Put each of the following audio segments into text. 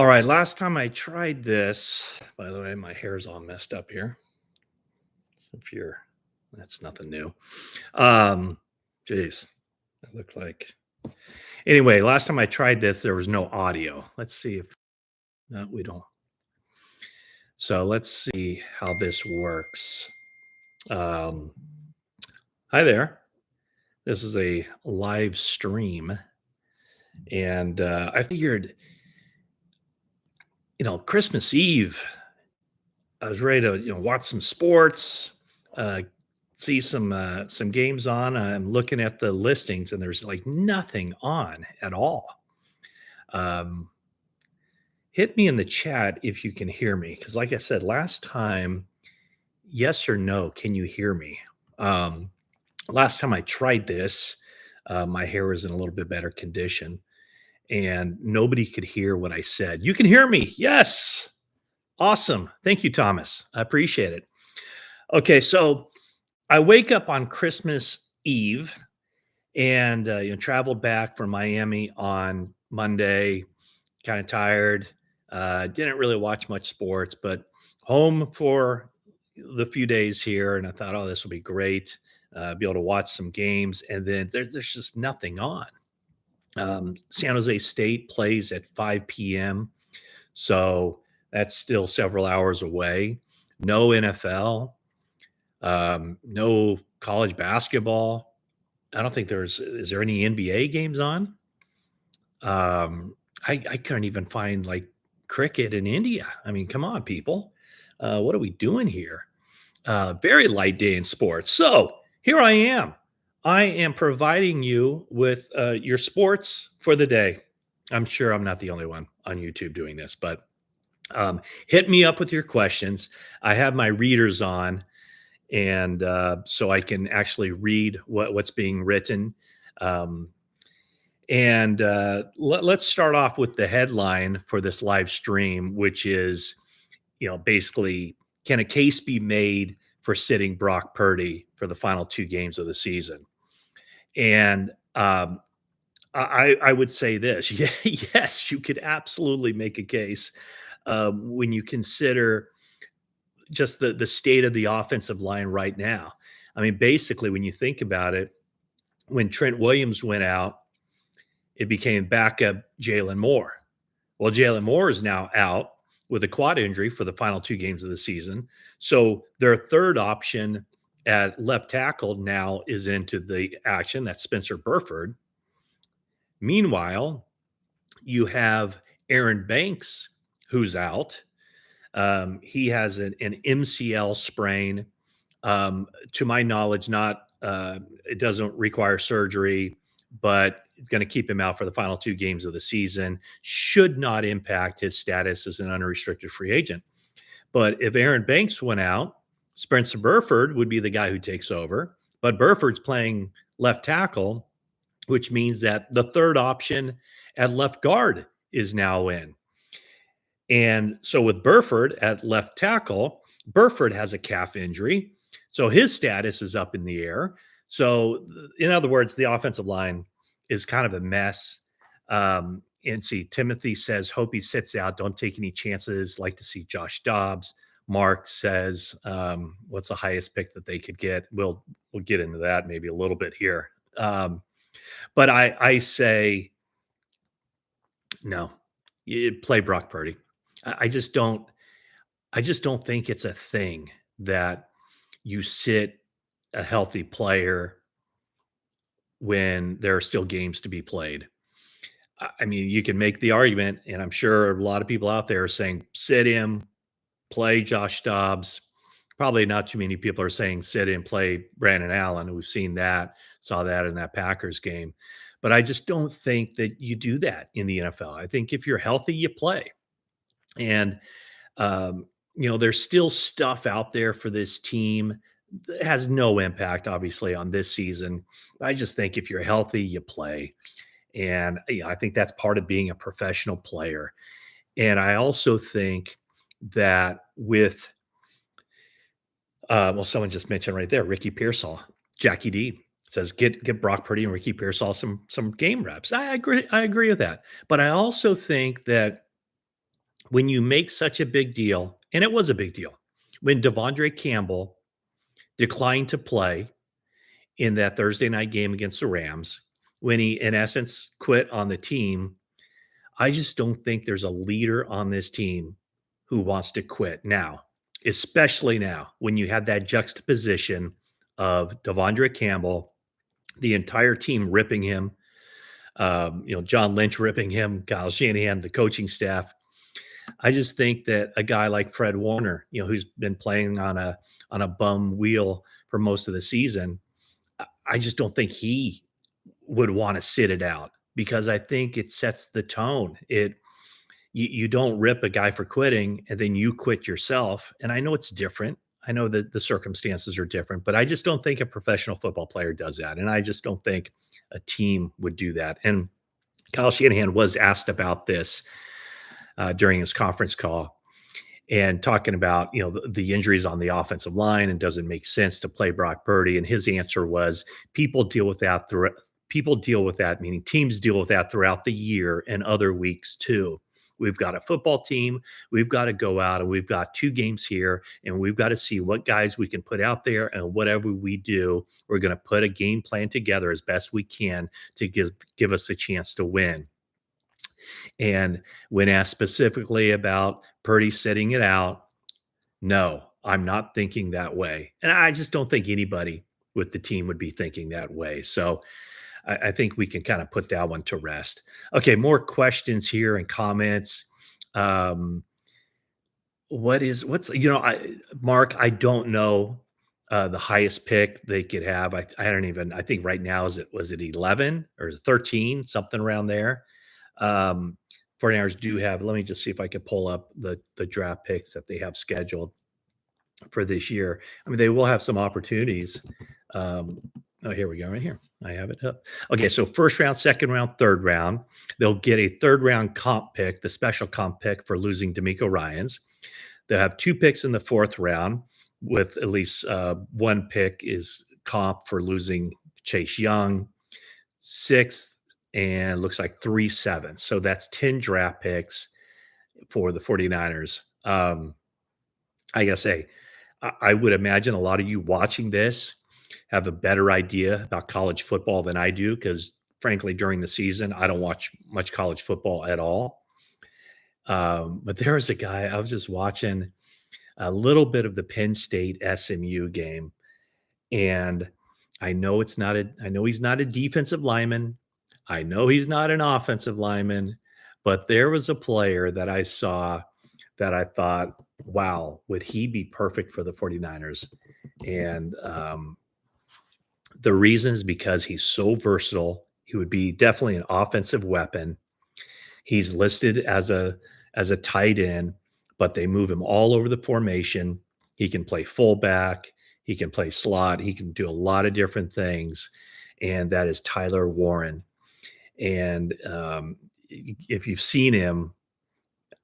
All right, last time I tried this, by the way, my hair's all messed up here. If you're, that's nothing new. Um, Geez, it looked like. Anyway, last time I tried this, there was no audio. Let's see if no, we don't. So let's see how this works. Um, Hi there. This is a live stream, and I figured, Christmas Eve. I was ready to, watch some sports, uh, see some games on. I'm looking at the listings, and there's like nothing on at all. Um, Hit me in the chat if you can hear me, because like I said last time, yes or no, can you hear me? Um, Last time I tried this, my hair was in a little bit better condition, and nobody could hear what I said. You can hear me, yes, awesome. Thank you, Thomas. I appreciate it. Okay, so I wake up on Christmas Eve and traveled back from Miami on Monday, kind of tired. Didn't really watch much sports, but home for the few days here. And I thought, oh, this will be great. Be able to watch some games. And then there's just nothing on. San Jose State plays at 5 p.m. So that's still several hours away. No NFL, no college basketball. I don't think is there any NBA games on? I couldn't even find like cricket in India. I mean, come on, people. What are we doing here? Very light day in sports. So here I am. I am providing you with your sports for the day. I'm sure I'm not the only one on YouTube doing this, but hit me up with your questions. I have my readers on, and so I can actually read what's being written. Um, and let's start off with the headline for this live stream, which is, basically, can a case be made for sitting Brock Purdy for the final two games of the season? And I would say this: yeah, yes, you could absolutely make a case when you consider just the state of the offensive line right now. I mean, basically, when you think about it, when Trent Williams went out, it became backup Jalen Moore. Well, Jalen Moore is now out with a quad injury for the final two games of the season. So their third option at left tackle now is into the action. That's Spencer Burford. Meanwhile, you have Aaron Banks, who's out. He has an MCL sprain. To my knowledge, not it doesn't require surgery, but going to keep him out for the final two games of the season. Should not impact his status as an unrestricted free agent. But if Aaron Banks went out, Spencer Burford would be the guy who takes over. But Burford's playing left tackle, which means that the third option at left guard is now in. And so with Burford at left tackle, Burford has a calf injury. So his status is up in the air. So, in other words, the offensive line is kind of a mess. And see, Timothy says, hope he sits out. Don't take any chances. Like to see Josh Dobbs. Mark says, what's the highest pick that they could get? We'll get into that maybe a little bit here. But I say, no, you play Brock Purdy. I just don't think it's a thing that you sit a healthy player when there are still games to be played. I mean, you can make the argument, and I'm sure a lot of people out there are saying sit him, play Josh Dobbs. Probably not too many people are saying sit him, play Brandon Allen. We've seen that, saw that in that Packers game. But I just don't think that you do that in the NFL. I think if you're healthy, you play. And there's still stuff out there for this team that has no impact, obviously, on this season. I just think if you're healthy, you play. And I think that's part of being a professional player. And I also think that with, someone just mentioned right there, Ricky Pearsall, Jackie D says, get Brock Purdy and Ricky Pearsall some game reps. I agree with that. But I also think that when you make such a big deal, and it was a big deal, when Devondre Campbell declined to play in that Thursday night game against the Rams, when he, in essence, quit on the team, I just don't think there's a leader on this team who wants to quit now, especially now when you have that juxtaposition of Devondre Campbell, the entire team ripping him, John Lynch ripping him, Kyle Shanahan, the coaching staff. I just think that a guy like Fred Warner, who's been playing on a bum wheel for most of the season, I just don't think he would want to sit it out because I think it sets the tone. You don't rip a guy for quitting and then you quit yourself. And I know it's different. I know that the circumstances are different, but I just don't think a professional football player does that. And I just don't think a team would do that. And Kyle Shanahan was asked about this during his conference call and talking about the injuries on the offensive line and doesn't make sense to play Brock Purdy. And his answer was, people deal with that. People deal with that, meaning teams deal with that throughout the year and other weeks too. We've got a football team. We've got to go out and we've got 2 games here, and we've got to see what guys we can put out there. And whatever we do, we're going to put a game plan together as best we can to give us a chance to win. And when asked specifically about Purdy sitting it out, no, I'm not thinking that way. And I just don't think anybody with the team would be thinking that way. So I think we can kind of put that one to rest. Okay, more questions here and comments. Um, Mark, I don't know the highest pick they could have. I don't even, I think right now, was it 11 or 13, something around there. Um, 49ers do have, let me just see if I can pull up the draft picks that they have scheduled for this year. I mean, they will have some opportunities. Um, here we go, right here. I have it up. Okay, so first round, second round, third round. They'll get a third round comp pick, the special comp pick for losing D'Amico Ryans. They'll have 2 picks in the fourth round, with at least 1 pick is comp for losing Chase Young. Sixth, and looks like 3 sevenths. So that's 10 draft picks for the 49ers. I gotta say, I would imagine a lot of you watching this have a better idea about college football than I do, because frankly, during the season, I don't watch much college football at all. But there was a guy, I was just watching a little bit of the Penn State SMU game, and I know he's not a defensive lineman. I know he's not an offensive lineman, but there was a player that I saw that I thought, wow, would he be perfect for the 49ers? And the reason is because he's so versatile. He would be definitely an offensive weapon. He's listed as a tight end, but they move him all over the formation. He can play fullback, he can play slot, he can do a lot of different things, and that is Tyler Warren. And if you've seen him,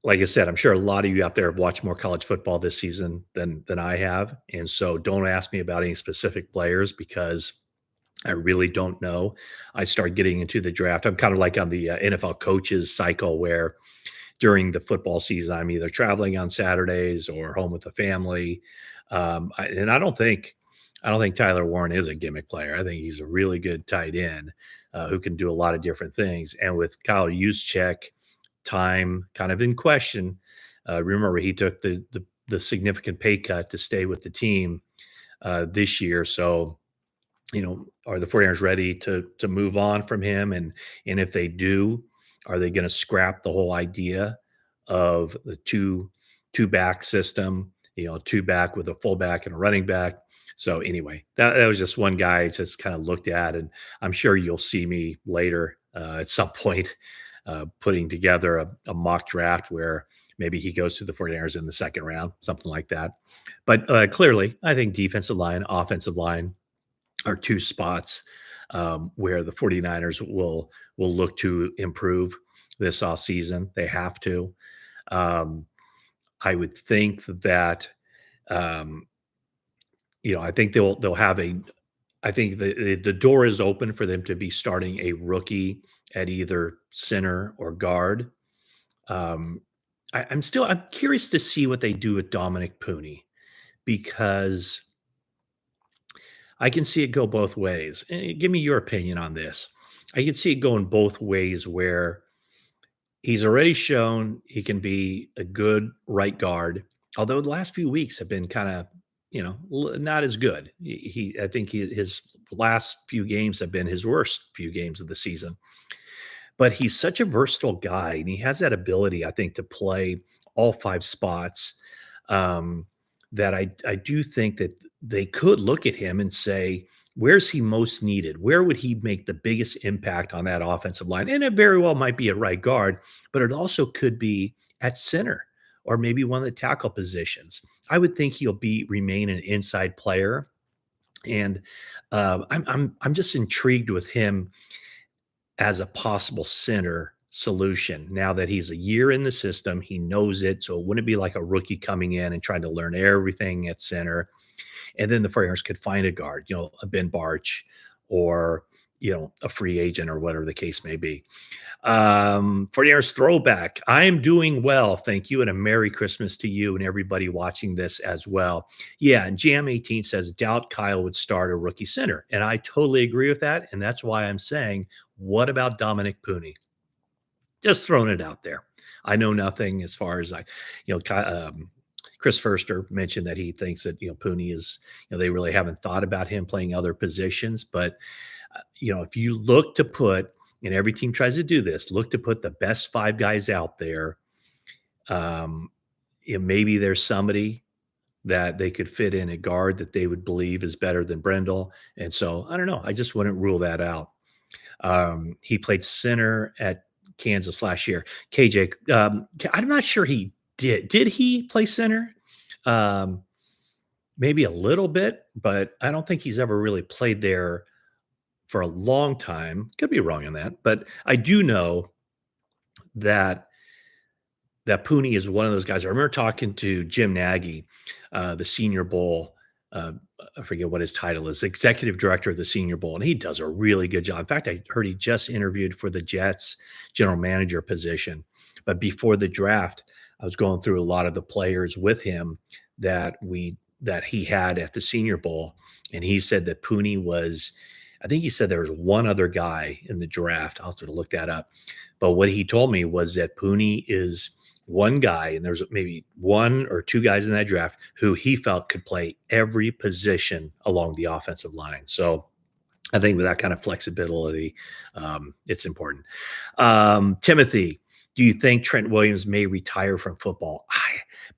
like I said, I'm sure a lot of you out there have watched more college football this season than I have, and so don't ask me about any specific players because I really don't know. I start getting into the draft. I'm kind of like on the NFL coaches cycle where during the football season, I'm either traveling on Saturdays or home with the family. And I don't think Tyler Warren is a gimmick player. I think he's a really good tight end who can do a lot of different things. And with Kyle Juszczyk, time kind of in question. Remember, he took the significant pay cut to stay with the team this year. So, are the 49ers ready to move on from him? And if they do, are they going to scrap the whole idea of the two back system? 2 back with a fullback and a running back. So anyway, that was just one guy I just kind of looked at, and I'm sure you'll see me later at some point putting together a mock draft where maybe he goes to the 49ers in the second round, something like that. But clearly, I think defensive line, offensive line are 2 spots where the 49ers will look to improve this offseason. They have to. I would think that I think they'll have I think the door is open for them to be starting a rookie at either center or guard. Um, I'm curious to see what they do with Dominic Pooney because I can see it go both ways. Give me your opinion on this. I can see it going both ways where he's already shown he can be a good right guard, although the last few weeks have been kind of, not as good. I think his last few games have been his worst few games of the season. But he's such a versatile guy, and he has that ability, I think, to play all 5 spots, um, that I do think that they could look at him and say, "Where's he most needed? Where would he make the biggest impact on that offensive line?" And it very well might be at right guard, but it also could be at center or maybe one of the tackle positions. I would think he'll remain an inside player, and, I'm just intrigued with him as a possible center solution. Now that he's a year in the system, he knows it. So it wouldn't be like a rookie coming in and trying to learn everything at center. And then the 49ers could find a guard, a Ben Barch or, a free agent or whatever the case may be. 49ers throwback. I am doing well. Thank you. And a Merry Christmas to you and everybody watching this as well. Yeah. And Jam 18 says, doubt Kyle would start a rookie center. And I totally agree with that. And that's why I'm saying, what about Dominic Pooney? Just throwing it out there. I know nothing as far as Chris Furster mentioned that he thinks that, Pooney is, they really haven't thought about him playing other positions. But, if you look to put, and every team tries to do this, look to put the best 5 guys out there. Um, maybe there's somebody that they could fit in a guard that they would believe is better than Brendel. And so I don't know. I just wouldn't rule that out. He played center at Kansas last year. KJ, I'm not sure he did. Did he play center? Um, Maybe a little bit, but I don't think he's ever really played there for a long time. Could be wrong on that, but I do know that Pooney is one of those guys. I remember talking to Jim Nagy, the Senior Bowl. Uh, I forget what his title is, executive director of the Senior Bowl, and he does a really good job. In fact, I heard he just interviewed for the Jets general manager position. But before the draft, I was going through a lot of the players with him that he had at the Senior Bowl, and he said that Pooney was. I think he said there was one other guy in the draft. I'll have to look that up. But what he told me was that Pooney is one guy, and there's maybe 1 or 2 guys in that draft who he felt could play every position along the offensive line. So I think with that kind of flexibility, it's important. Timothy, do you think Trent Williams may retire from football?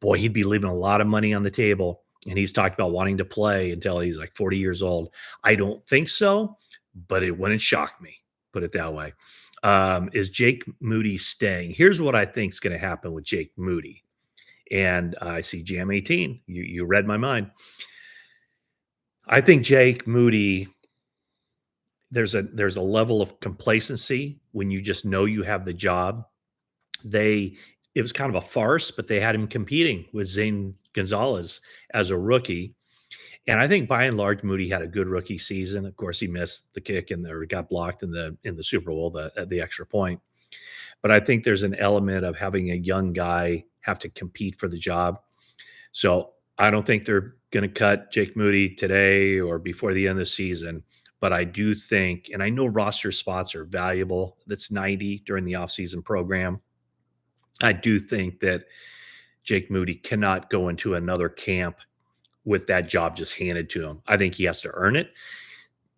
Boy, he'd be leaving a lot of money on the table. And he's talked about wanting to play until he's like 40 years old. I don't think so, but it wouldn't shock me, put it that way. Is Jake Moody staying? Here's what I think is going to happen with Jake Moody. And I see Jam 18. You read my mind. I think Jake Moody, there's a level of complacency when you just know you have the job. It was kind of a farce, but they had him competing with Zane Gonzalez as a rookie. And I think by and large, Moody had a good rookie season. Of course, he missed the kick or got blocked in the Super Bowl, the extra point. But I think there's an element of having a young guy have to compete for the job. So I don't think they're going to cut Jake Moody today or before the end of the season. But I do think, and I know roster spots are valuable. That's 90 during the offseason program. I do think that Jake Moody cannot go into another camp with that job just handed to him. I think he has to earn it.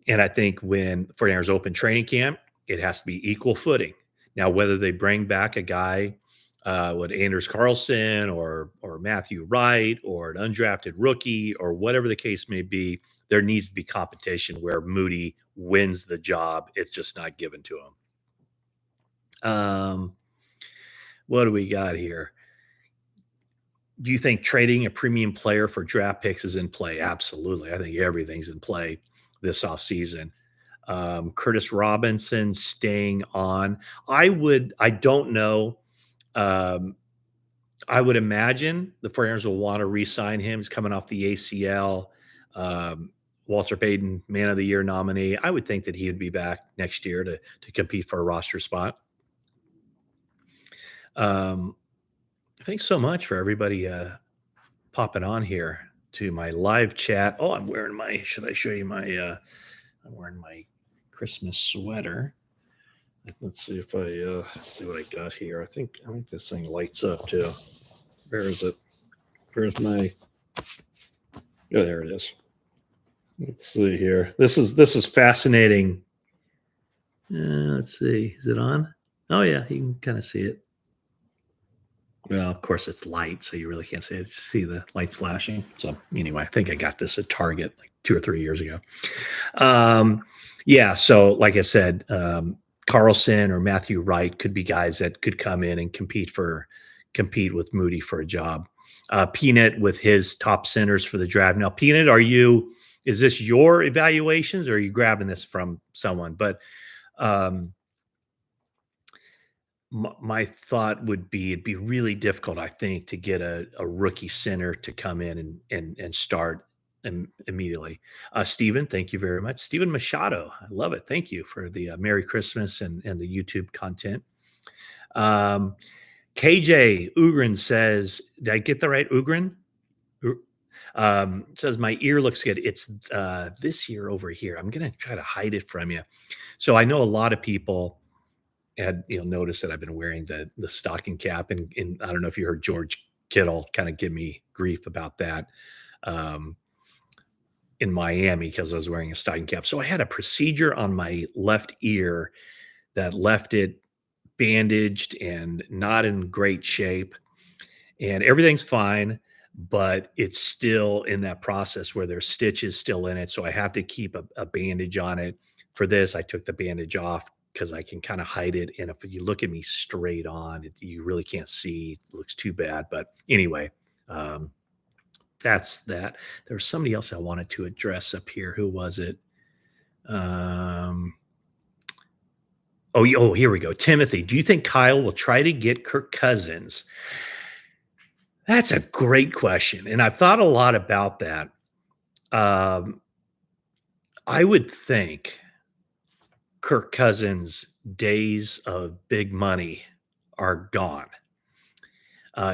And I think when 49ers open training camp, it has to be equal footing. Now, whether they bring back a guy with Anders Carlson or Matthew Wright or an undrafted rookie or whatever the case may be, there needs to be competition where Moody wins the job. It's just not given to him. What do we got here? Do you think trading a premium player for draft picks is in play? Absolutely. I think everything's in play this offseason. Curtis Robinson staying on. I don't know. I would imagine the 49ers will want to re-sign him. He's coming off the ACL. Walter Payton, Man of the Year nominee. I would think that he would be back next year to compete for a roster spot. Thanks so much for everybody popping on here to my live chat. Oh, I'm wearing my. Should I show you my? I'm wearing my Christmas sweater. Let's see if I see what I got here. I think this thing lights up too. Where is it? Where's my? Oh, there it is. Let's see here. This is fascinating. Let's see. Is it on? Oh yeah, you can kind of see it. Well, of course it's light, so you really can't see it. See the lights flashing. So anyway, I think I got this at Target like 2 or 3 years ago. Um, yeah. So like I said, Carlson or Matthew Wright could be guys that could come in and compete with Moody for a job. Peanut with his top centers for the draft. Now, Peanut, is this your evaluations or are you grabbing this from someone? But um, my thought would be it'd be really difficult, I think, to get a rookie center to come in and start immediately. Stephen, thank you very much. Stephen Machado, I love it. Thank you for the Merry Christmas and the YouTube content. Um, KJ Ugrin says, did I get that right? Ugrin? Says my ear looks good. It's this year over here. I'm gonna try to hide it from you. So I know a lot of people had noticed that I've been wearing the stocking cap, and I don't know if you heard George Kittle kind of give me grief about that um, in Miami because I was wearing a stocking cap. So I had a procedure on my left ear that left it bandaged and not in great shape, and everything's fine, but it's still in that process where there's stitches still in it. So I have to keep a bandage on it. For this, I took the bandage off because I can kind of hide it. And if you look at me straight on, you really can't see. It looks too bad. But anyway, um, that's that. There's somebody else I wanted to address up here. Who was it? Um, oh, here we go. Timothy, do you think Kyle will try to get Kirk Cousins? That's a great question, and I've thought a lot about that. Um, I would think Kirk Cousins' days of big money are gone.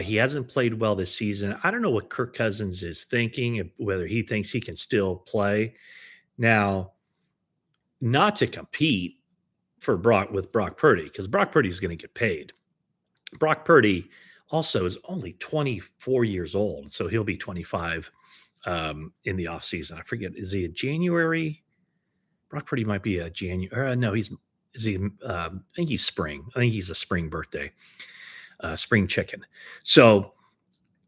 He hasn't played well this season. I don't know what Kirk Cousins is thinking, whether he thinks he can still play. Now, not to compete with Brock Purdy, because Brock Purdy is going to get paid. Brock Purdy also is only 24 years old, so he'll be 25 in the offseason. I forget, is he a January? Brock Purdy might be a January. No, is he? I think he's spring. I think he's a spring birthday, spring chicken. So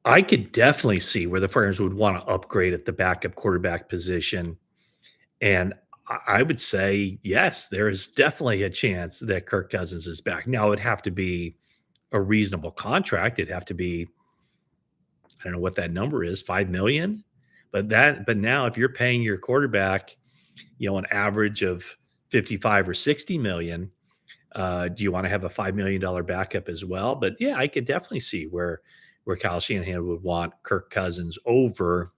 I could definitely see where the Friars would want to upgrade at the backup quarterback position. And I would say, yes, there is definitely a chance that Kirk Cousins is back. Now, it'd have to be a reasonable contract. It'd have to be, I don't know what that number is, 5 million. But now if you're paying your quarterback, an average of 55 or 60 million, do you want to have a $5 million backup as well? But yeah, I could definitely see where Kyle Shanahan would want Kirk Cousins over,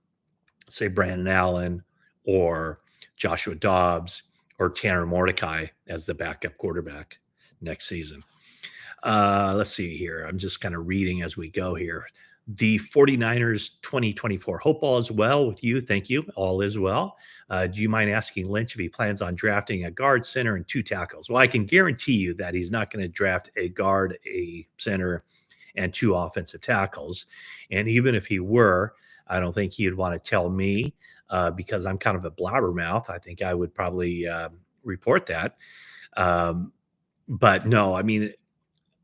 say, Brandon Allen or Joshua Dobbs or Tanner Mordecai as the backup quarterback next season. Let's see here. I'm just kind of reading as we go here. The 49ers 2024. Hope all is well with you. Thank you. All is well. Do you mind asking Lynch if he plans on drafting a guard, center, and 2 tackles? Well, I can guarantee you that he's not going to draft a guard, a center, and 2 offensive tackles. And even if he were, I don't think he would want to tell me because I'm kind of a blabbermouth. I think I would probably report that. But no, I mean,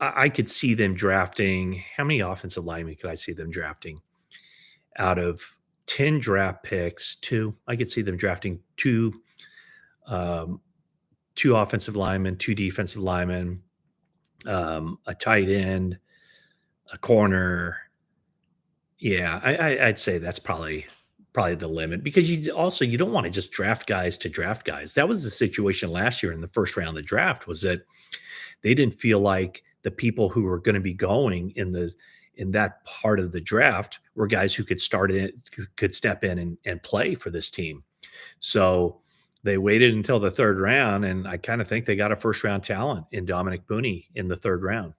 I could see them drafting. How many offensive linemen could I see them drafting? Out of 10 draft picks, 2. I could see them drafting 2 offensive linemen, 2 defensive linemen, a tight end, a corner. Yeah, I'd say that's probably the limit because you don't want to just draft guys to draft guys. That was the situation last year in the first round of the draft, was that they didn't feel like the people who were going to be going in that part of the draft were guys who could step in and play for this team. So they waited until the 3rd round, and I kind of think they got a first round talent in Dominic Booney in the 3rd round.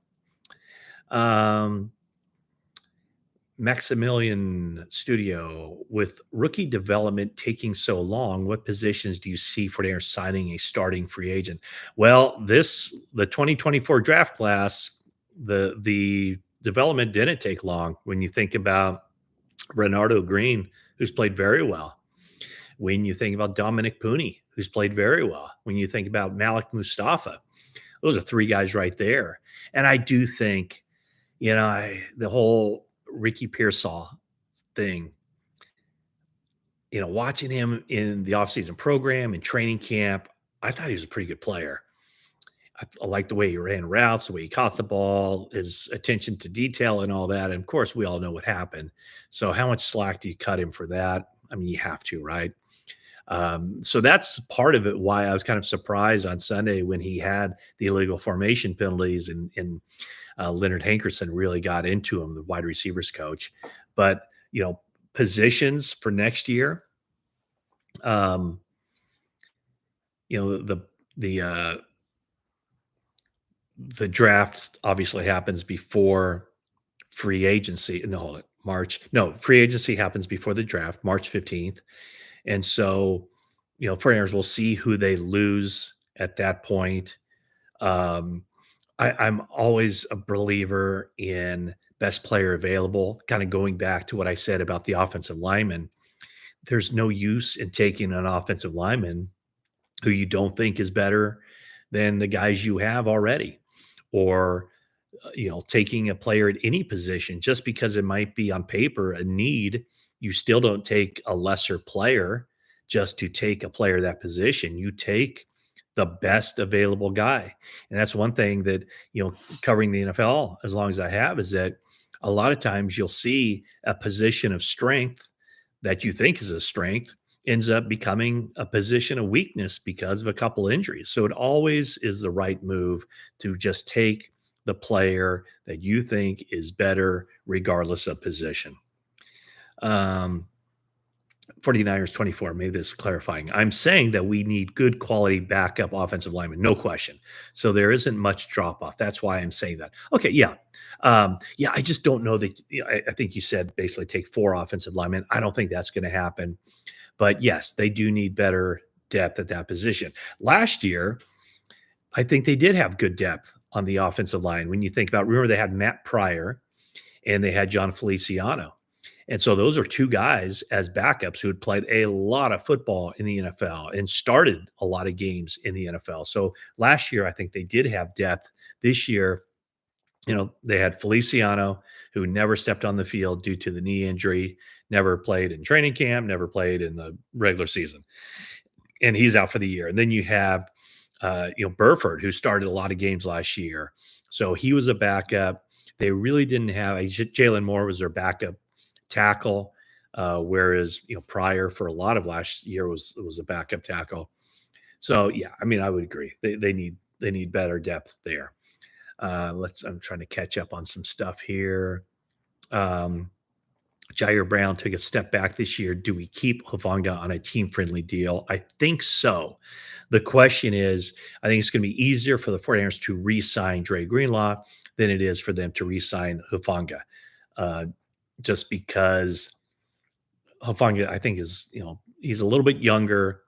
Maximilian Studio, with rookie development taking so long, what positions do you see for they are signing a starting free agent? Well, the 2024 draft class, the development didn't take long when you think about Renardo Green, who's played very well. When you think about Dominic Pooney, who's played very well. When you think about Malik Mustafa, those are three guys right there. And I do think, the whole Ricky Pearsall thing, watching him in the offseason program and training camp, I thought he was a pretty good player. I like the way he ran routes, the way he caught the ball, his attention to detail and all that. And of course, we all know what happened. So how much slack do you cut him for that? I mean, you have to, right? So that's part of it why I was kind of surprised on Sunday when he had the illegal formation penalties and Leonard Hankerson really got into him, the wide receivers coach. But, positions for next year, um, the the draft obviously happens before free agency. No, hold it. March. No, free agency happens before the draft, March 15th. And so, 49ers will see who they lose at that point. Um, I'm always a believer in best player available, kind of going back to what I said about the offensive lineman. There's no use in taking an offensive lineman who you don't think is better than the guys you have already, or taking a player at any position just because it might be on paper a need. You still don't take a lesser player just to take a player that position. You take the best available guy. And that's one thing that, covering the NFL as long as I have, is that a lot of times you'll see a position of strength that you think is a strength ends up becoming a position of weakness because of a couple injuries. So it always is the right move to just take the player that you think is better regardless of position. Um, 49ers 24, maybe this is clarifying. I'm saying that we need good quality backup offensive linemen, no question. So there isn't much drop off. That's why I'm saying that. Okay, yeah. Yeah, I just don't know that. I think you said basically take four offensive linemen. I don't think that's going to happen. But yes, they do need better depth at that position. Last year, I think they did have good depth on the offensive line. When you think about, remember they had Matt Pryor and they had John Feliciano. And so those are two guys as backups who had played a lot of football in the NFL and started a lot of games in the NFL. So last year, I think they did have depth. This year, they had Feliciano, who never stepped on the field due to the knee injury, never played in training camp, never played in the regular season, and he's out for the year. And then you have, Burford, who started a lot of games last year, so he was a backup. They really didn't have Jalen Moore was their backup tackle, whereas Pryor for a lot of last year was a backup tackle. So yeah, I mean I would agree they need better depth there. I'm trying to catch up on some stuff here. Um, Jair Brown took a step back this year. Do we keep Hufanga on a team friendly deal? I think so. The question is, I think it's going to be easier for the 49ers to re sign Dre Greenlaw than it is for them to re sign Hufanga. Uh, just because Hufanga, I think, he's a little bit younger,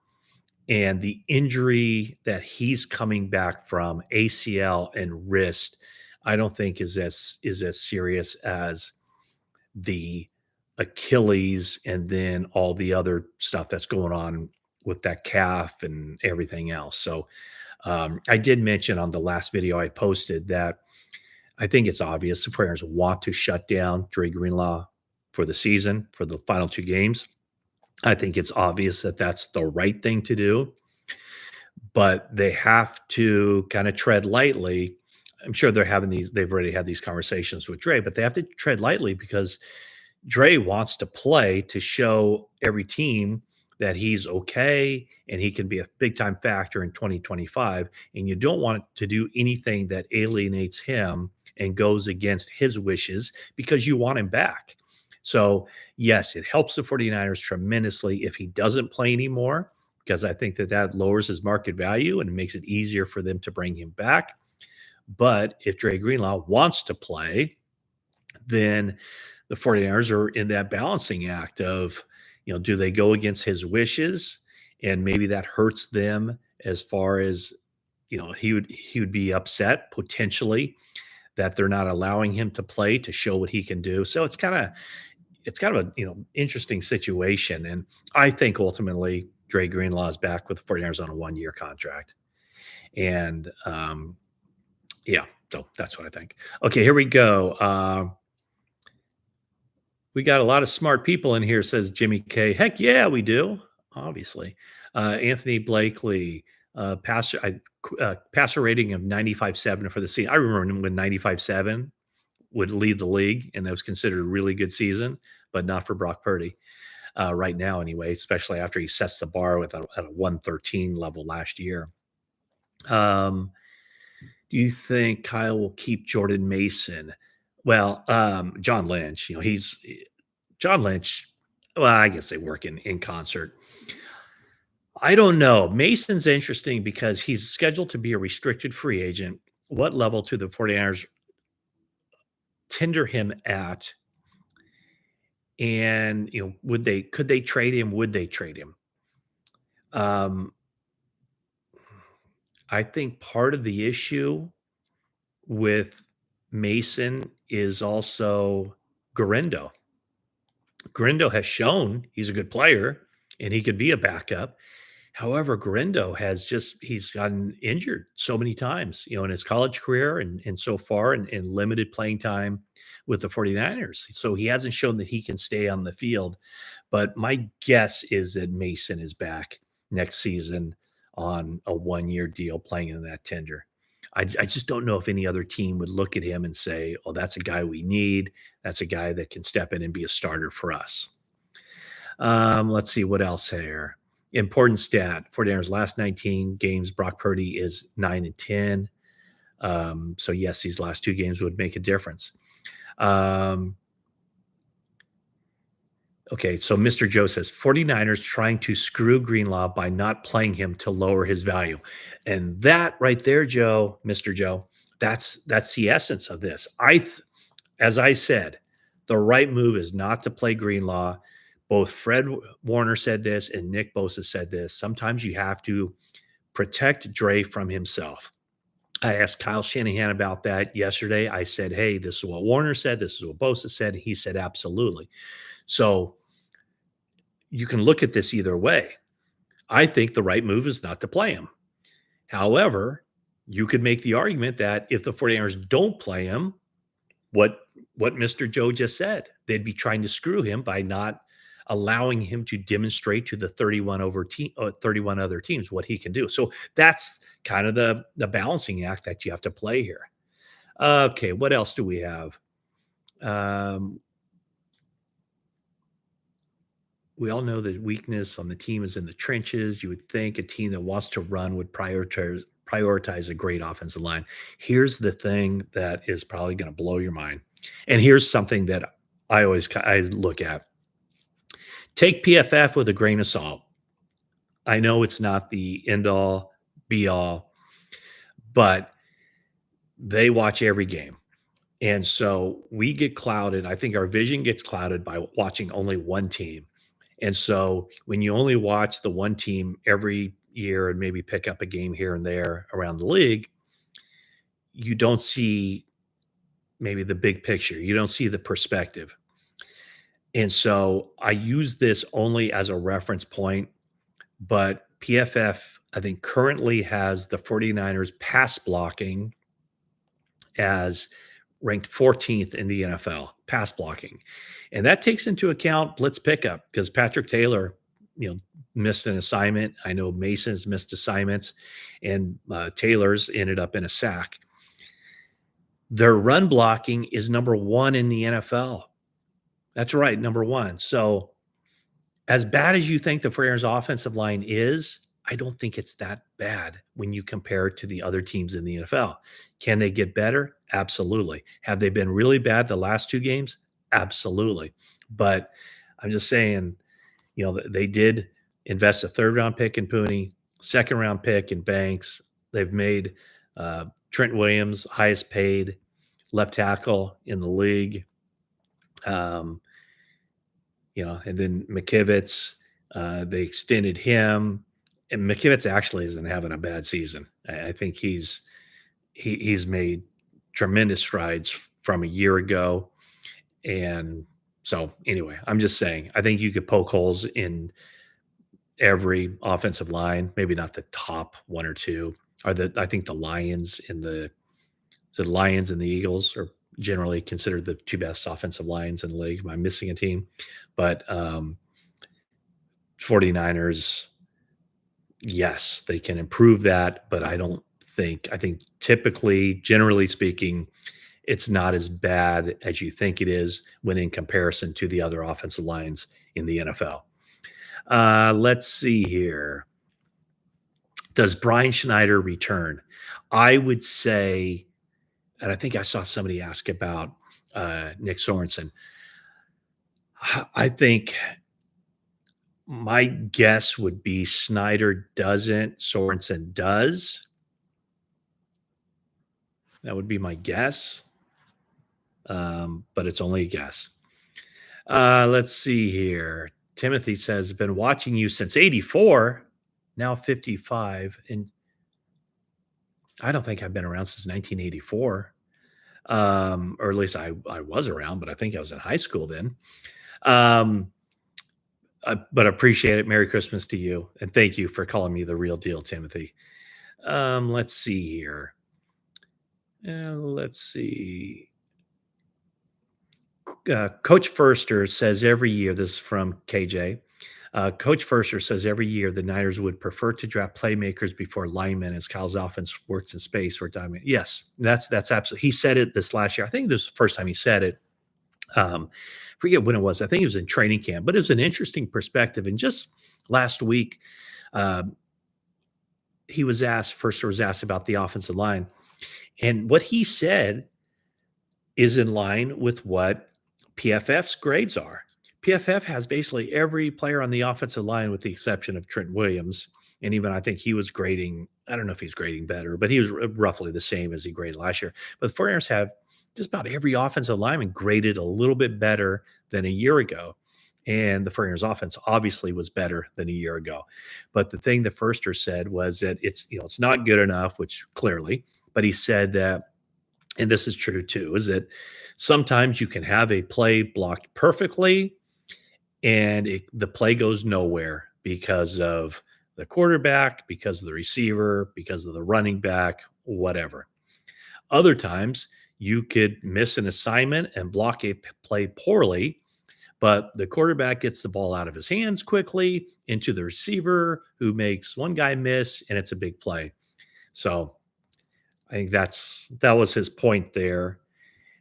and the injury that he's coming back from, ACL and wrist, I don't think is as serious as the Achilles and then all the other stuff that's going on with that calf and everything else. So I did mention on the last video I posted that I think it's obvious the Players want to shut down Dre Greenlaw for the season, for the final two games. I think it's obvious that that's the right thing to do, but they have to kind of tread lightly. I'm sure they've already had these conversations with Dre, but they have to tread lightly because Dre wants to play to show every team that he's okay and he can be a big time factor in 2025. And you don't want to do anything that alienates him and goes against his wishes because you want him back. So, yes, it helps the 49ers tremendously if he doesn't play anymore, because I think that lowers his market value and it makes it easier for them to bring him back. But if Dre Greenlaw wants to play, then the 49ers are in that balancing act of, do they go against his wishes and maybe that hurts them as far as, he would be upset potentially that they're not allowing him to play to show what he can do. So it's kind of a interesting situation. And I think ultimately Dre Greenlaw is back with the 49ers on a 1-year contract. And yeah, so that's what I think. Okay, here we go. We got a lot of smart people in here, says Jimmy K. Heck yeah, we do. Obviously. Anthony Blakely, passer rating of 95.7 for the season. I remember when 95.7 would lead the league, and that was considered a really good season, but not for Brock Purdy right now anyway, especially after he sets the bar with at a 113 level last year. Do you think Kyle will keep Jordan Mason? Well, John Lynch, he's John Lynch. Well, I guess they work in concert. I don't know. Mason's interesting because he's scheduled to be a restricted free agent. What level do the 49ers tender him at? And could they trade him? Would they trade him? I think part of the issue with Mason is also Garindo. Garindo has shown he's a good player and he could be a backup. However, Garindo he's gotten injured so many times, in his college career and so far and limited playing time with the 49ers. So he hasn't shown that he can stay on the field. But my guess is that Mason is back next season on a 1-year deal playing in that tender. I just don't know if any other team would look at him and say, oh, that's a guy we need. That's a guy that can step in and be a starter for us. Let's see what else here. Important stat: 49ers last 19 games, Brock Purdy is 9-10. So yes, these last 2 games would make a difference. Okay, so Mr. Joe says 49ers trying to screw Greenlaw by not playing him to lower his value. And that right there, Mr. Joe, that's the essence of this. As I said, the right move is not to play Greenlaw. Both Fred Warner said this and Nick Bosa said this. Sometimes you have to protect Dre from himself. I asked Kyle Shanahan about that yesterday. I said, hey, this is what Warner said. This is what Bosa said. He said, absolutely. So you can look at this either way. I think the right move is not to play him. However, you could make the argument that if the 49ers don't play him, what Mr. Joe just said, they'd be trying to screw him by not allowing him to demonstrate to the 31 other teams what he can do. So that's kind of the balancing act that you have to play here. Okay, what else do we have? We all know that weakness on the team is in the trenches. You would think a team that wants to run would prioritize a great offensive line. Here's the thing that is probably going to blow your mind. And here's something that I look at. Take PFF with a grain of salt. I know it's not the end all be all, but they watch every game. And so we get clouded. I think our vision gets clouded by watching only one team. And so when you only watch the one team every year and maybe pick up a game here and there around the league, you don't see maybe the big picture. You don't see the perspective. And so I use this only as a reference point, but PFF, I think, currently has the 49ers pass blocking as ranked 14th in the NFL, pass blocking. And that takes into account blitz pickup because Patrick Taylor, missed an assignment. I know Mason's missed assignments, and Taylor's ended up in a sack. Their run blocking is number 1 in the NFL. That's right, number 1. So as bad as you think the 49ers offensive line is, I don't think it's that bad when you compare it to the other teams in the NFL. Can they get better? Absolutely. Have they been really bad the last 2 games? Absolutely. But I'm just saying, they did invest a 3rd-round pick in Pooney, 2nd-round pick in Banks. They've made Trent Williams highest paid left tackle in the league. Um, and then McKivitz, they extended him, and McKivitz actually isn't having a bad season. I think he's made tremendous strides from a year ago, and so anyway, I'm just saying I think you could poke holes in every offensive line, maybe not the top one or two. I think the Lions and the Eagles are generally considered the two best offensive lines in the league. Am I missing a team? But 49ers, yes, they can improve that, but I think typically, generally speaking, it's not as bad as you think it is when in comparison to the other offensive lines in the NFL. Let's see here. Does Brian Schneider return? I would say, and I think I saw somebody ask about Nick Sorensen. I think my guess would be Snyder doesn't, Sorensen does. That would be my guess, but it's only a guess. Let's see here. Timothy says, been watching you since 84, now 55. And I don't think I've been around since 1984. Or at least I was around, but I think I was in high school then. But appreciate it. Merry Christmas to you. And thank you for calling me the real deal, Timothy. Let's see here. Let's see. Coach Furster says every year, this is from KJ. Coach Furster says every year the Niners would prefer to draft playmakers before linemen as Kyle's offense works in space or diamond. Yes, that's absolutely. He said it this last year. I think this was the first time he said it. Forget when it was. I think it was in training camp, but it was an interesting perspective. And just last week, Furster was asked about the offensive line. And what he said is in line with what PFF's grades are. PFF has basically every player on the offensive line with the exception of Trent Williams. And even I think he was grading, I don't know if he's grading better, but he was roughly the same as he graded last year. But the 49ers have just about every offensive lineman graded a little bit better than a year ago. And the 49ers offense obviously was better than a year ago. But the thing that Furster said was that it's not good enough, which clearly, but he said that, and this is true too, is that sometimes you can have a play blocked perfectly and the play goes nowhere because of the quarterback, because of the receiver, because of the running back, whatever. Other times you could miss an assignment and block a play poorly, but the quarterback gets the ball out of his hands quickly into the receiver who makes one guy miss, and it's a big play. So I think that was his point there,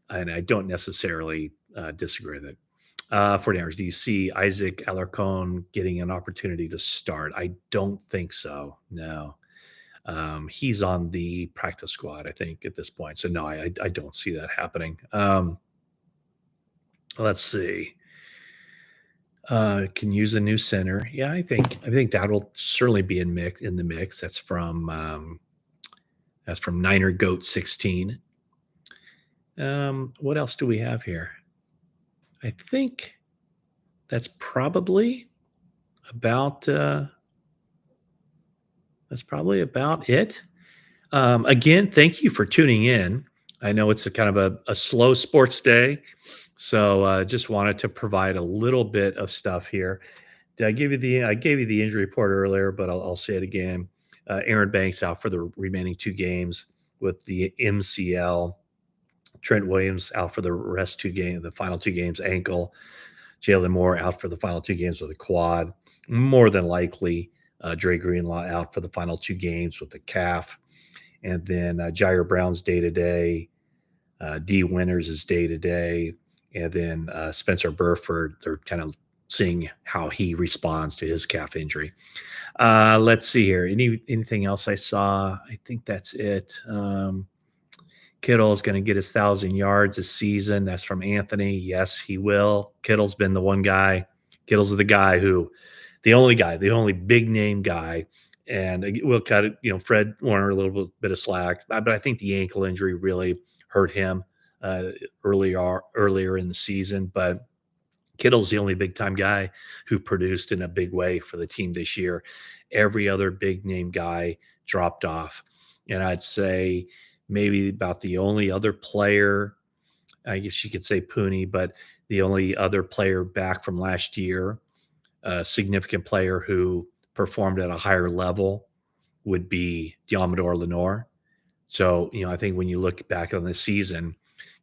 and I don't necessarily disagree with it. 49ers, do you see Isaac Alarcon getting an opportunity to start? I don't think so. No. He's on the practice squad, I think, at this point. So no, I don't see that happening. Let's see. Can use a new center. Yeah, I think that will certainly be in the mix. That's from Niner Goat 16. What else do we have here? I think that's probably about it. Again, thank you for tuning in. I know it's a kind of a slow sports day, so just wanted to provide a little bit of stuff here. I gave you the injury report earlier, but I'll say it again. Aaron Banks out for the remaining 2 games with the MCL. Trent Williams out for the final 2 games, ankle. Jalen Moore out for the final 2 games with a quad. More than likely, Dre Greenlaw out for the final 2 games with the calf. And then Jair Brown's day-to-day. D. Winters is day-to-day. And then Spencer Burford, they're kind of seeing how he responds to his calf injury. Let's see here. Anything else I saw? I think that's it. Kittle is going to get his 1,000 yards this season. That's from Anthony. Yes, he will. Kittle's been the one guy. Kittle's the only big name guy. And we'll cut it, Fred Warner a little bit of slack. But I think the ankle injury really hurt him uh, earlier in the season, but Kittle's the only big time guy who produced in a big way for the team this year. Every other big name guy dropped off. And I'd say maybe about the only other player, I guess you could say Pooney, but the only other player back from last year, a significant player who performed at a higher level would be Diamador Lenore. So, I think when you look back on the season,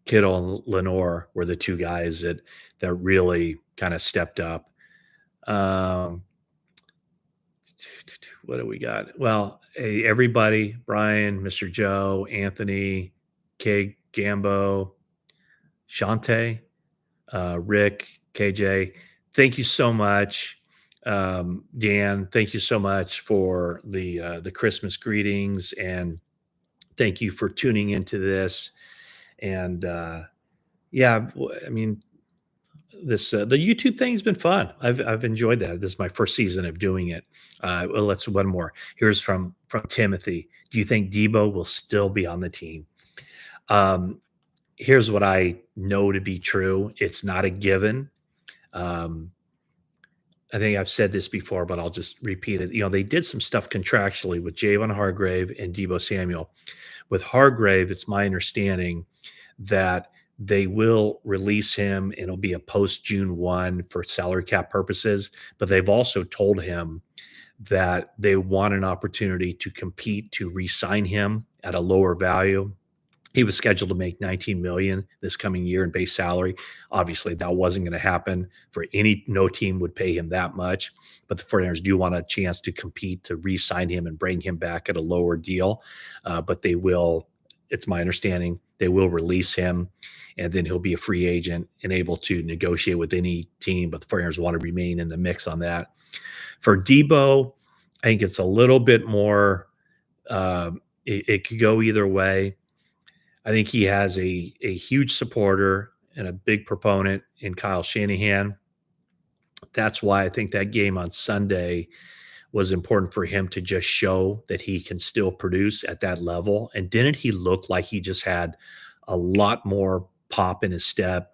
Kittle and Lenore were the two guys that really kind of stepped up. Um, what do we got? Well, hey, everybody, Brian, Mr. Joe, Anthony, Kay, Gambo, Shante, Rick, KJ, thank you so much. Dan, thank you so much for the Christmas greetings, and thank you for tuning into this. And yeah, I mean, this the YouTube thing's been fun. I've enjoyed that. This is my first season of doing it. Well, let's one more. Here's from Timothy. Do you think Debo will still be on the team? Um, Here's what I know to be true. It's not a given. Um, I think I've said this before, but I'll just repeat it. They did some stuff contractually with Javon Hargrave and Debo Samuel. With Hargrave, it's my understanding that they will release him and it'll be a post June 1 for salary cap purposes. But they've also told him that they want an opportunity to compete to re-sign him at a lower value. He was scheduled to make 19 million this coming year in base salary. Obviously, that wasn't going to happen for no team would pay him that much. But the 49ers do want a chance to compete to re-sign him and bring him back at a lower deal. But they will, it's my understanding, they will release him and then he'll be a free agent and able to negotiate with any team. But the 49ers want to remain in the mix on that. For Debo, I think it's a little bit more, it could go either way. I think he has a huge supporter and a big proponent in Kyle Shanahan. That's why I think that game on Sunday was important for him to just show that he can still produce at that level. And didn't he look like he just had a lot more pop in his step?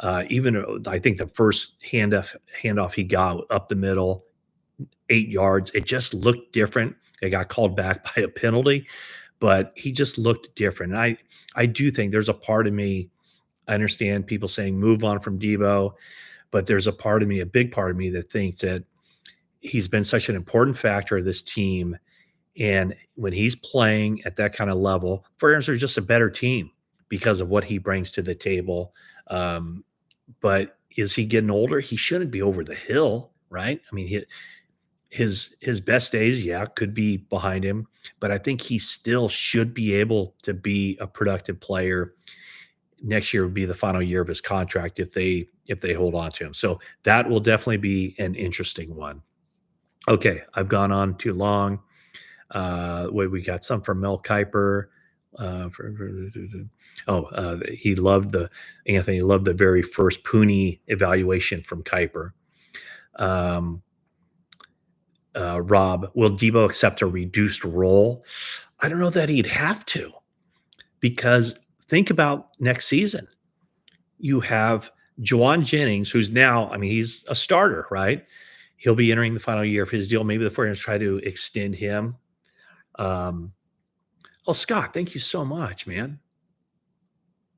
Even I think the first handoff he got up the middle, 8 yards, it just looked different. It got called back by a penalty, but he just looked different. And I do think there's a part of me, I understand people saying move on from Debo, but there's a part of me, a big part of me that thinks that he's been such an important factor of this team. And when he's playing at that kind of level, 49ers are just a better team because of what he brings to the table. But is he getting older? He shouldn't be over the hill, right? I mean, his best days, yeah, could be behind him, but I think he still should be able to be a productive player. Next year would be the final year of his contract if they hold on to him. So that will definitely be an interesting one. Okay, I've gone on too long. We got some from Mel Kiper. He loved Anthony loved the very first Pooney evaluation from Kiper. Rob, will Debo accept a reduced role? I don't know that he'd have to, because think about next season. You have Juwan Jennings, who's now, I mean, he's a starter, right? He'll be entering the final year of his deal. Maybe the 49ers try to extend him. Scott, thank you so much, man.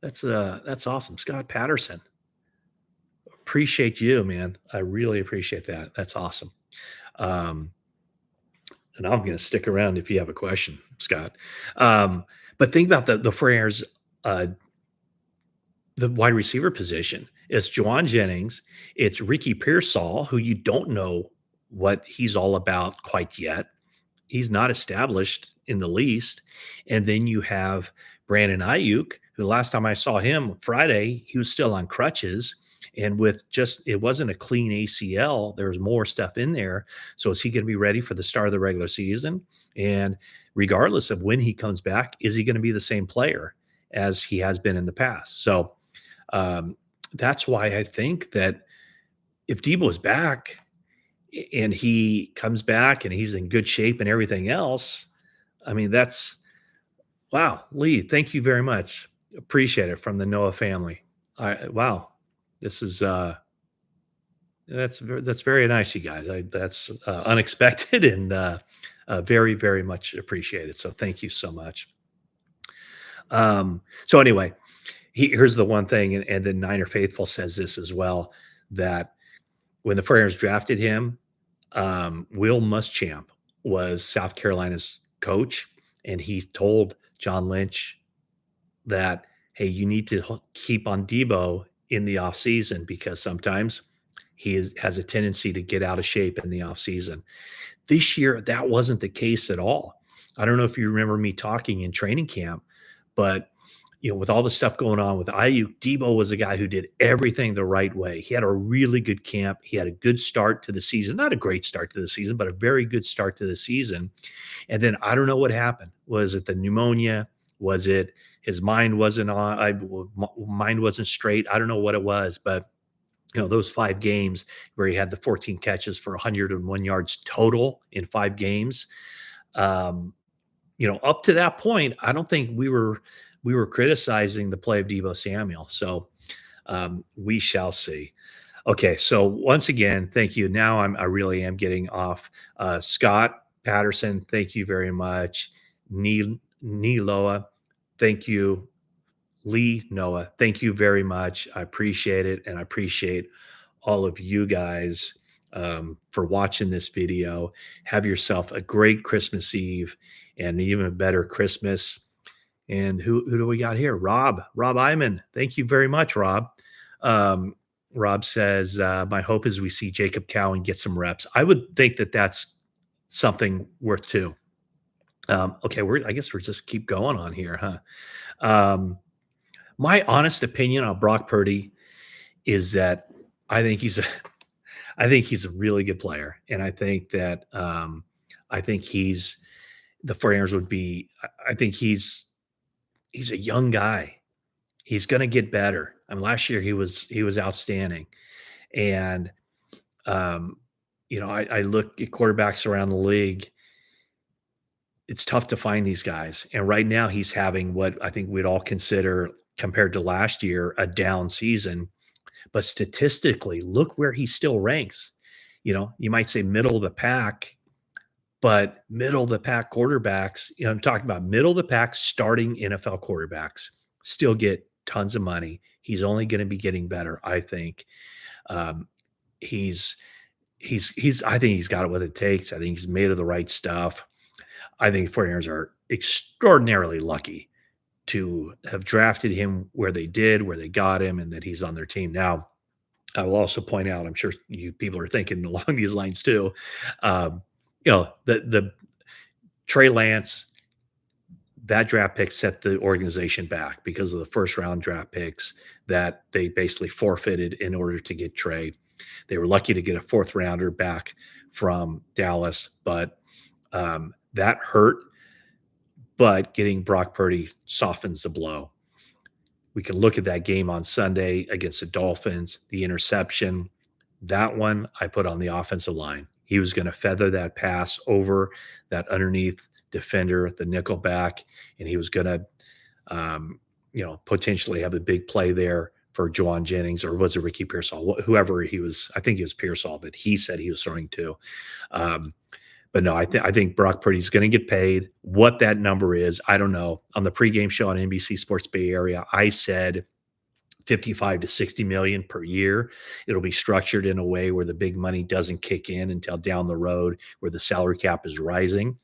That's awesome. Scott Patterson. Appreciate you, man. I really appreciate that. That's awesome. And I'm going to stick around if you have a question, Scott. But think about the 49ers, the wide receiver position. It's Juwan Jennings. It's Ricky Pearsall, who you don't know what he's all about quite yet. He's not established in the least. And then you have Brandon Ayuk, who last time I saw him Friday, he was still on crutches. And it wasn't a clean ACL. There's more stuff in there. So is he going to be ready for the start of the regular season? And regardless of when he comes back, is he going to be the same player as he has been in the past? So that's why I think that if Debo is back and he comes back and he's in good shape and everything else, I mean, wow, Lee, thank you very much. Appreciate it from the Noah family. Wow, this is that's very nice, you guys. That's unexpected and very very much appreciated. So thank you so much. So anyway, here's the one thing, and the Niner faithful says this as well, that when the Friars drafted him, Will Muschamp was South Carolina's coach, and he told John Lynch that, "Hey, you need to keep on Debo in the off season because sometimes has a tendency to get out of shape in the off season." This year, that wasn't the case at all. I don't know if you remember me talking in training camp, but with all the stuff going on with IU, Debo was a guy who did everything the right way. He had a really good camp. He had a good start to the season, not a great start to the season, but a very good start to the season. And then I don't know what happened. Was it the pneumonia? Was it his mind wasn't on? Mind wasn't straight. I don't know what it was, but those 5 games where he had the 14 catches for 101 yards total in 5 games. Um, up to that point, I don't think we were criticizing the play of Debo Samuel. So we shall see. Okay, so once again, thank you. Now I really am getting off. Scott Patterson, thank you very much. Niloa, thank you. Lee Noah, thank you very much. I appreciate it, and I appreciate all of you guys for watching this video. Have yourself a great Christmas Eve and even better Christmas. And who do we got here? Rob Iman. Thank you very much, Rob. Um, Rob says, my hope is we see Jacob Cowan get some reps. I would think that that's something worth two. Okay, I guess we're just keep going on here, huh? My honest opinion on Brock Purdy is that I think he's a I think he's a really good player, and I think that I think he's the 49ers would be. I think he's a young guy. He's going to get better. I mean, last year he was outstanding, and um, I look at quarterbacks around the league. It's tough to find these guys, and right now he's having what I think we'd all consider, compared to last year, a down season. But statistically, look where he still ranks. You might say middle of the pack, but middle of the pack quarterbacks, I'm talking about middle of the pack starting NFL quarterbacks still get tons of money. He's only going to be getting better, I think. Um, he's I think he's got what it takes. I think he's made of the right stuff. I think 49ers are extraordinarily lucky to have drafted him where they did, where they got him, and that he's on their team now. I will also point out, I'm sure you people are thinking along these lines too. Um, the Trey Lance, that draft pick set the organization back because of the first round draft picks that they basically forfeited in order to get Trey. They were lucky to get a fourth rounder back from Dallas, but that hurt. But getting Brock Purdy softens the blow. We can look at that game on Sunday against the Dolphins, the interception. That one I put on the offensive line. He was going to feather that pass over that underneath defender, the nickel back, and he was going to, potentially have a big play there for Juwan Jennings, or was it Ricky Pearsall? Whoever he was, I think it was Pearsall that he said he was throwing to. But no, I think Brock Purdy's going to get paid. What that number is, I don't know. On the pregame show on NBC Sports Bay Area, I said 55 to 60 million per year. It'll be structured in a way where the big money doesn't kick in until down the road, where the salary cap is rising.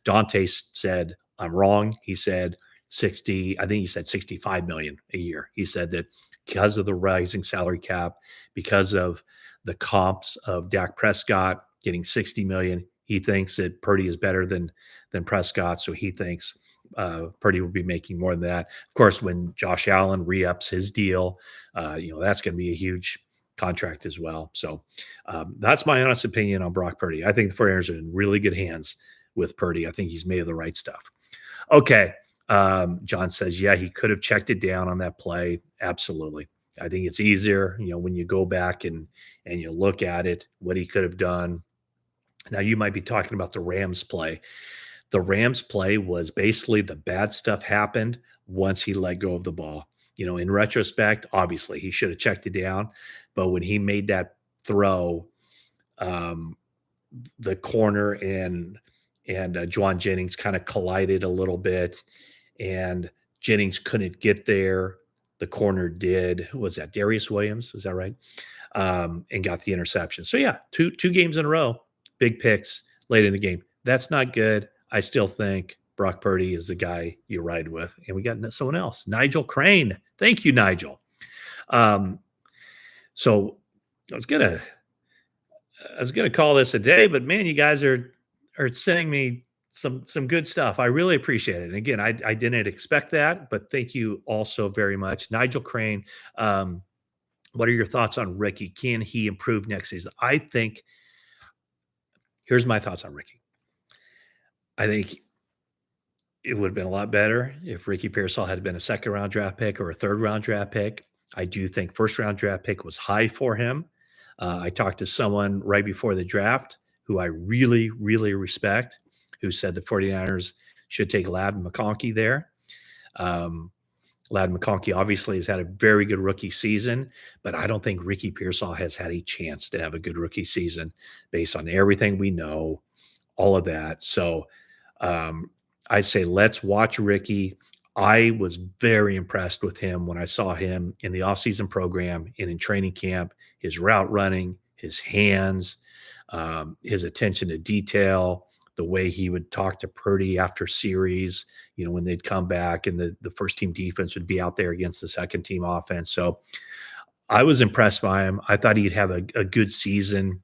Dante said, I'm wrong. He said 60, I think he said 65 million a year. He said that because of the rising salary cap, because of the comps of Dak Prescott getting 60 million, he thinks that Purdy is better than Prescott. So he thinks Purdy will be making more than that. Of course, when Josh Allen re-ups his deal, that's going to be a huge contract as well. So that's my honest opinion on Brock Purdy. I think the 49ers are in really good hands with Purdy. I think he's made of the right stuff. Okay. John says, yeah, he could have checked it down on that play. Absolutely. I think it's easier, when you go back and you look at it, what he could have done. Now, you might be talking about the Rams play. The Rams play was basically the bad stuff happened once he let go of the ball. In retrospect, obviously he should have checked it down, but when he made that throw, um, the corner and Juwan Jennings kind of collided a little bit, and Jennings couldn't get there. The corner did. Who was that? Darius Williams, is that right? And got the interception. So yeah, two games in a row, big picks late in the game. That's not good. I still think Brock Purdy is the guy you ride with. And we got someone else, Nigel Crane. Thank you, Nigel. So I was gonna call this a day, but man, you guys are sending me some good stuff. I really appreciate it. And again, I didn't expect that, but thank you also very much, Nigel Crane. What are your thoughts on Ricky? Can he improve next season? I think here's my thoughts on Ricky. I think it would have been a lot better if Ricky Pearsall had been a second round draft pick or a third round draft pick. I do think first round draft pick was high for him. I talked to someone right before the draft who I really, really respect, who said the 49ers should take Ladd McConkey there. Ladd McConkey obviously has had a very good rookie season, but I don't think Ricky Pearsall has had a chance to have a good rookie season based on everything we know, all of that. So I say let's watch Ricky. I was very impressed with him when I saw him in the offseason program and in training camp, his route running, his hands, his attention to detail, the way he would talk to Purdy after series, when they'd come back and the first team defense would be out there against the second team offense. So I was impressed by him. I thought he'd have a good season.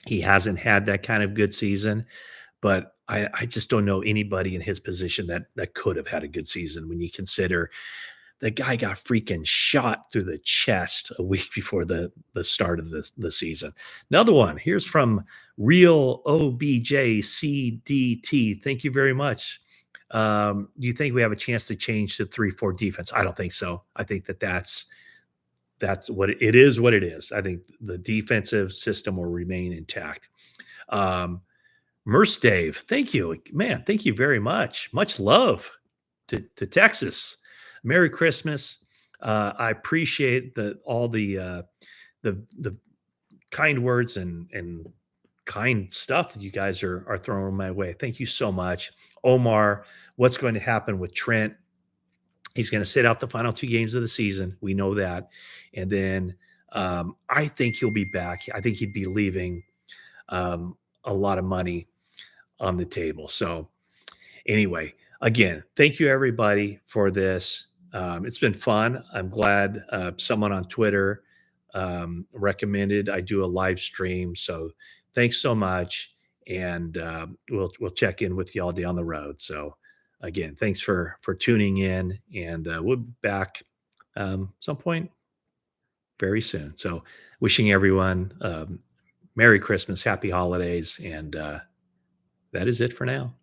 He hasn't had that kind of good season, but I just don't know anybody in his position that could have had a good season when you consider the guy got freaking shot through the chest a week before the start of the season. Another one. Here's from Real OBJCDT. Thank you very much. Do you think we have a chance to change to 3-4 defense? I don't think so. I think that's what it is. What it is. I think the defensive system will remain intact. Merce Dave, thank you, man. Thank you very much. Much love to Texas. Merry Christmas. I appreciate all the kind words and kind stuff that you guys are throwing my way. Thank you so much. Omar, what's going to happen with Trent? He's going to sit out the final 2 games of the season. We know that. And then I think he'll be back. I think he'd be leaving a lot of money on the table. So anyway, again, thank you everybody for this. It's been fun. I'm glad someone on Twitter recommended I do a live stream. So thanks so much. And we'll check in with y'all down the road. So again, thanks for tuning in, and we'll be back some point very soon. So wishing everyone Merry Christmas, Happy Holidays, and that is it for now.